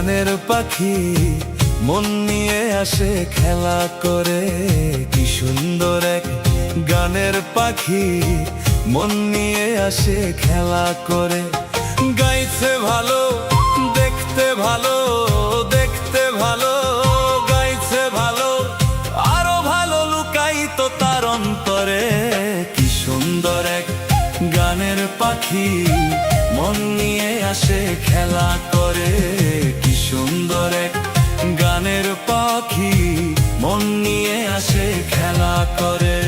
গানের পাখি মন নিয়ে আসে খেলা করে, কি সুন্দর এক গানের পাখি মন নিয়ে আসে খেলা করে। গাইছে ভালো, দেখতে ভালো, দেখতে ভালো, গাইছে ভালো, আরো ভালো লুকায়িত তার অন্তরে। কি সুন্দর এক গানের পাখি মন নিয়ে আসে খেলা করে, কি সুন্দর এক গানের পাখি মন নিয়ে আসে খেলা করে।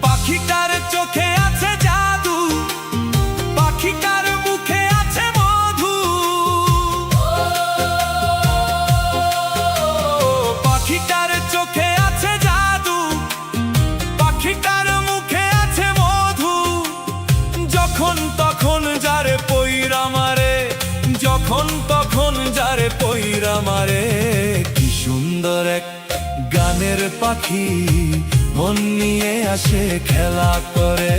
পাখিটার চোখে আছে জাদু, পাখিটার মুখে আছে মধু, পাখিটার চোখে আছে জাদু, পাখিটার মুখে আছে মধু। যখন তখন যারে পইরা মারে, যখন তখন যারে পইরা মারে। কি সুন্দর এক গানের পাখি মন নিয়ে আসে খেলা করে,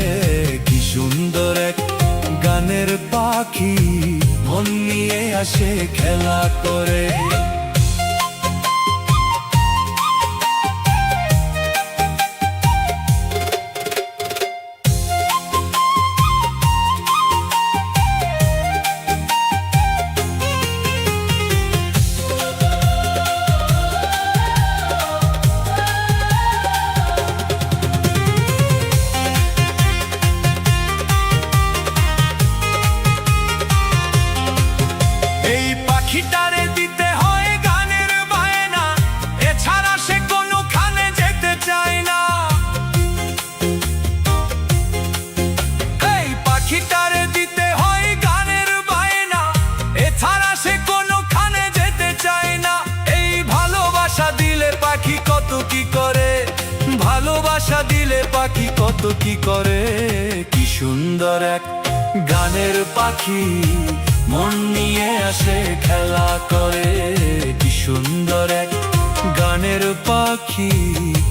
কি সুন্দর এক গানের পাখি মন নিয়ে আসে খেলা করে। পাখিটারে দিতে হয় গানের বায়না, এছাড়া সে কোনোখানে যেতে চায় না। এই পাখিটারে দিতে হয় গানের বায়না, এছাড়া সে কোনোখানে যেতে চায় না। এই ভালোবাসা দিলে পাখি কত কি করে, ভালোবাসা দিলে পাখি কত কি করে। কি সুন্দর এক গানের পাখি মন নিয়ে আসে খেলা করে, কি সুন্দর এক গানের পাখি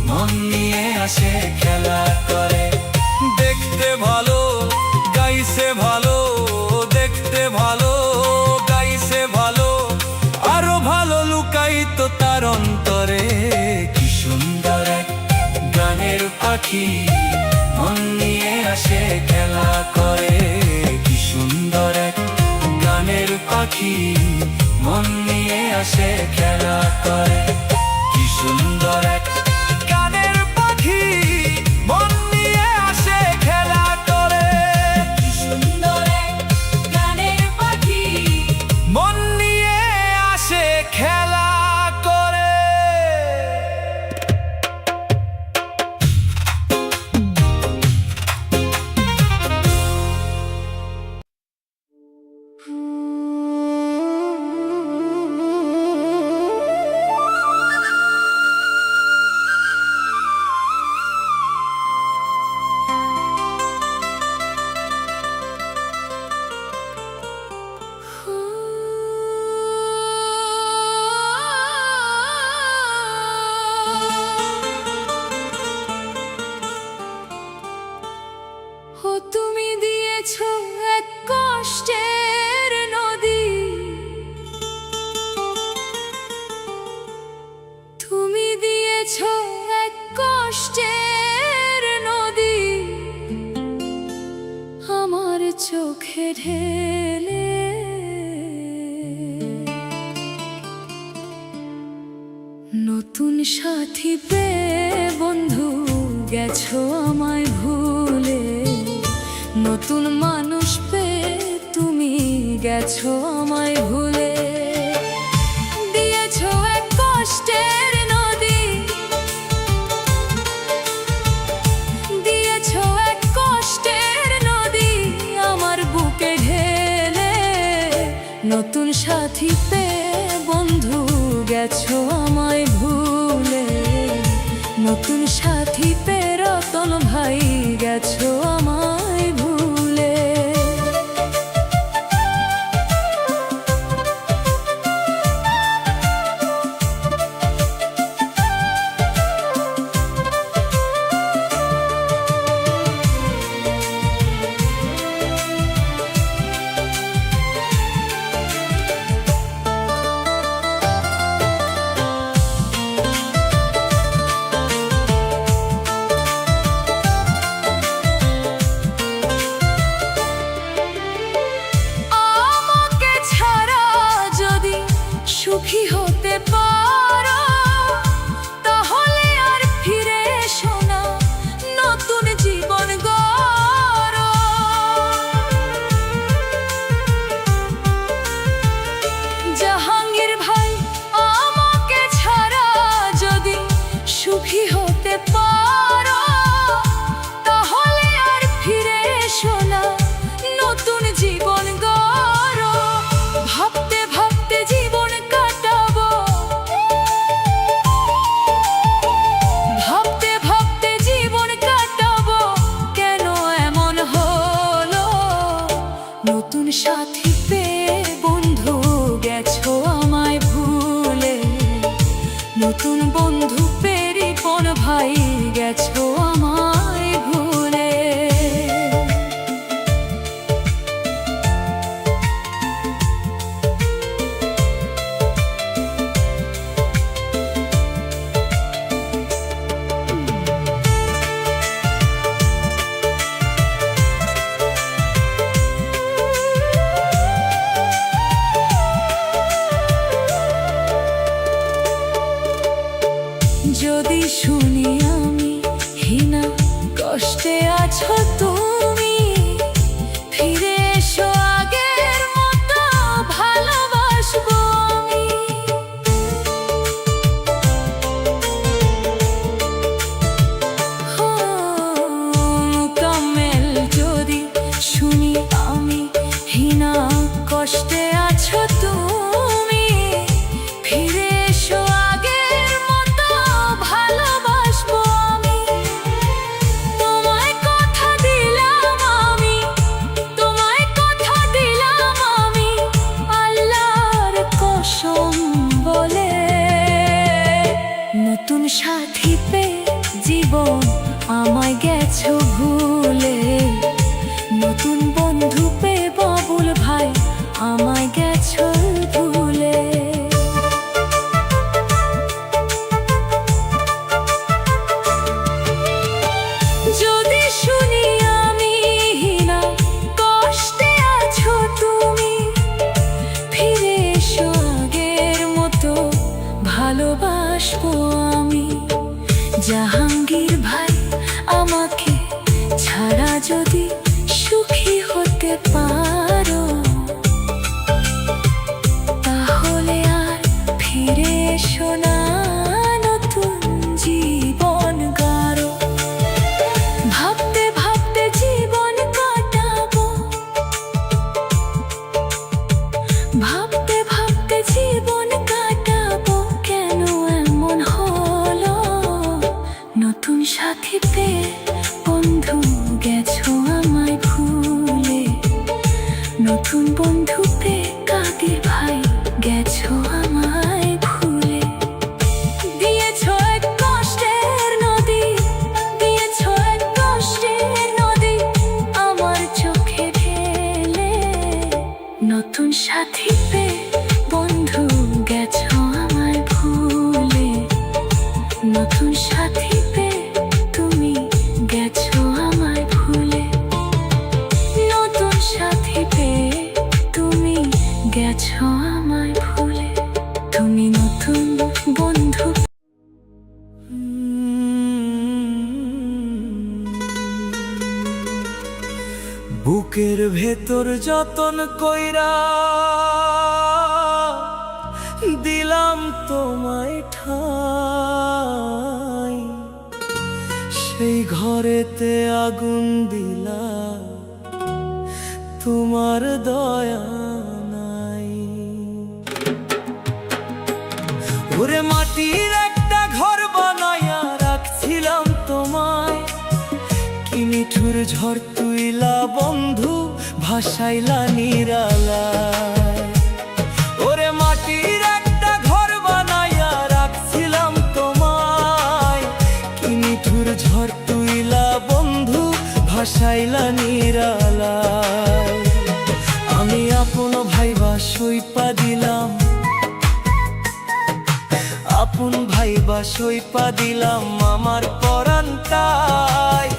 মন নিয়ে আসে খেলা করে। দেখতে ভালো, গাইছে ভালো, দেখতে ভালো, গাইছে ভালো, আরো ভালো লুকায়িত তার অন্তরে। কি সুন্দর এক গানের পাখি মন নিয়ে আসে খেলা করে, কি সুন্দর এক গানের পাখি মন নিয়ে আসে খেলা করে। কি সুন্দর এক গানের পাখি মন নিয়ে আসে খেলা করে, কি সুন্দর এক গানের পাখি মন নিয়ে আসে খেলা করে। তুমি দিয়েছো এক কষ্টের নদী, তুমি দিয়েছো এক কষ্টের নদী, আমার চোখে ঢেলে। নতুন সাথী পেয়ে বন্ধু গেছো আমায় ভুলে, নতুন মানুষ পেয়ে তুমি গেছো আমায় ভুলে। দিয়েছো এক কষ্টের নদী, দিয়েছো এক কষ্টের নদী, আমার বুকে ঢেলে। নতুন সাথী পেয়ে বন্ধু গেছো আমায় গেছো আমায় ভুলে। যদি শুনি আমি হীনা কষ্টে আছো তুমি, ফিরে এসো আগের মতো ভালোবাসবো আমি। মোকাম্মেল যদি শুনি আমি হীনা কষ্টে আছো তুমি, ফিরে এসো আগের মতো ভালোবাসবো আমি। তোমায় কথা দিলাম আমি, তোমায় কথা দিলাম আমি, আল্লাহর কসম বলে। নতুন সাথী পেয়ে জীবন আমায় গেছো ভুলে, নতুন বন্ধু পেয়ে বাবুল ভাই আমায় গেছো ভুলে। যদি শুনি আমি হীনা কষ্টে আছো তুমি, ফিরে এসো আগের মতো ভালোবাসবো আমি। জাহাঙ্গীর ভাই আমাকে ছাড়া যদি সুখী হতে পারো, তাহলে আর ফিরে এসো না, নতুন জীবন গাড়ো। ভাবতে ভাবতে জীবন কাটাবো, ভাবতে ভাবতে জীবন কাটাবো, কেন এমন হলো? নতুন সাথী পেয়ে বন্ধু গেছো আমায় ভুলে, নতুন বন্ধু পেয়ে কাদের ভাই গেছো আমায় ভুলে। দিয়েছো এক কষ্টের নদী, দিয়েছো এক কষ্টের নদী আমার চোখে ঢেলে। নতুন সাথী পেয়ে বন্ধু গেছো আমায় ভুলে, নতুন সাথী পেয়ে তুমি গেছো আমায় ভুলে, নতুন সাথী পেয়ে তুমি গেছো আমায় ভুলে। তুমি নতুন বন্ধু। বুকের ভেতর যতন কইরা দিলাম তোমায় ঠাই, সেই ঘরেতে আগুন দিলা তোমার দয়া নাই। ওরে মাটির একটা ঘর বানাইয়া রাখছিলাম তোমায়, কি নিঠুর ঝড় তুইলা বন্ধু ভাসাইলা নিরালায়। ওরে মাটির একটা ঘর বানাইয়া রাখছিলাম তোমায়, কি নিঠুর ঝড় তুইলা বন্ধু ভাসাইলা নিরালায়। আমি আপন ভাইবা সইপা দিলাম, আপন ভাইবা সইপা দিলাম আমার পরানটায়,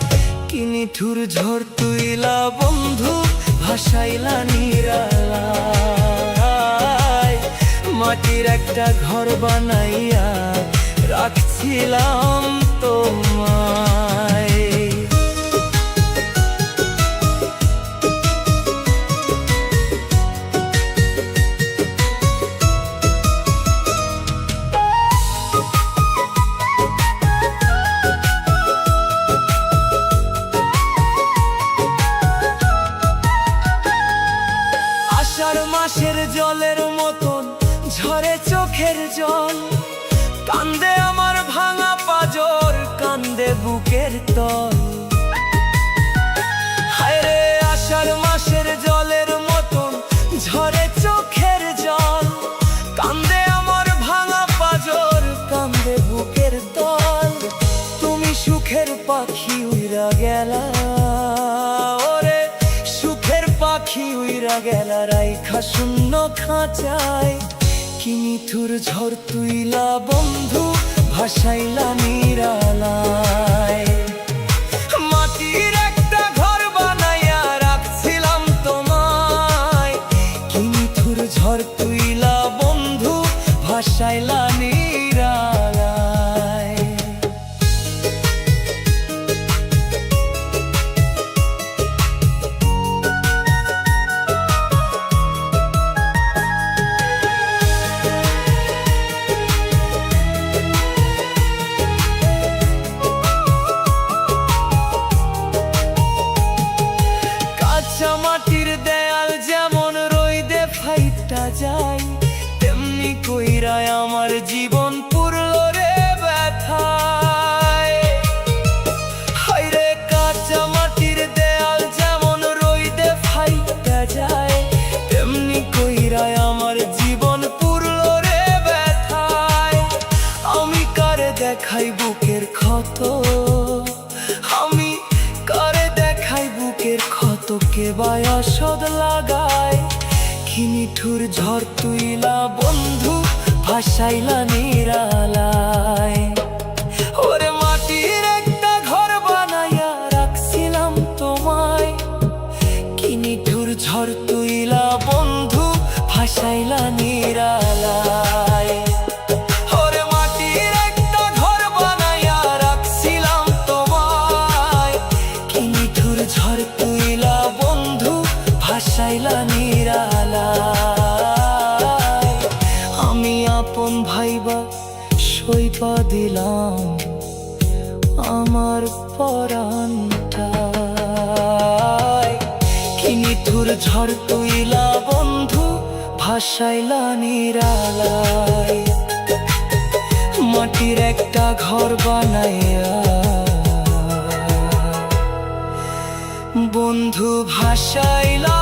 কি নিঠুর ঝড় তুইলা বন্ধু ভাসাইলা নিরালায়। মাটির একটা ঘর বানাইয়া রাখছিলাম তোমায়। মাসের জলের মতন ঝরে চোখের জল, কান্দে আমার ভাঙা পাজর, কান্দে বুকের তল। হায় রে আষাঢ় মাসের জলের মতন ঝরে চোখের জল, কান্দে আমার ভাঙা পাজর, কান্দে বুকের তল। তুমি সুখে সুখের পাখি উইরা গেলা, ওরে সুখের পাখি উইরা গেলা রাইখা শূন্য খাঁচায়। কি নিঠুর ঝড় তুইলা বন্ধু ভাসাইলা নিরালায়। মাটির একটা ঘর বানাইয়া রাখছিলাম তোমায়, কি নিঠুর ঝড় তুইলা বন্ধু ভাসাইলা নিরালায়। কাঁচা মাটির দেয়াল যেমন রইদে ফাইটা যায়, তেমনি কইরায় আমার জীবন পুরল রে ব্যথায়। হায়রে কাঁচা মাটির দেয়াল যেমন রইদে ফাইটা যায়, তেমনি কইরায় আমার জীবন পুরল রে ব্যথায়। আমি কারে দেখাই বুকের ক্ষত, আমি কারে দেখাই বুকের ক্ষত, কে বায়াসদ লাগায়। কি নিঠুর ঝড় তুইলা বন্ধু ভাসাইলা নিরালায়। ওরে মাটির একটা ঘর বানাইয়া রাখছিলাম তোমায়, কি নিঠুর ঝড় তুইলা বন্ধু ভাসাইলা নিরালায়। ওরে মাটির একটা ঘর বানাইয়া রাখছিলাম তোমায়, কি নিঠুর ঝড় তুইলা বন্ধু ভাসাইলা নিরালায়। আমি আপন ভাইবা সইপা দিলাম আমার পরানটায়, কি নিঠুর ঝড় তুইলা বন্ধু ভাসাইলা নিরালায়। মাটির একটা ঘর বানাইয়া বন্ধু ভাসাইলা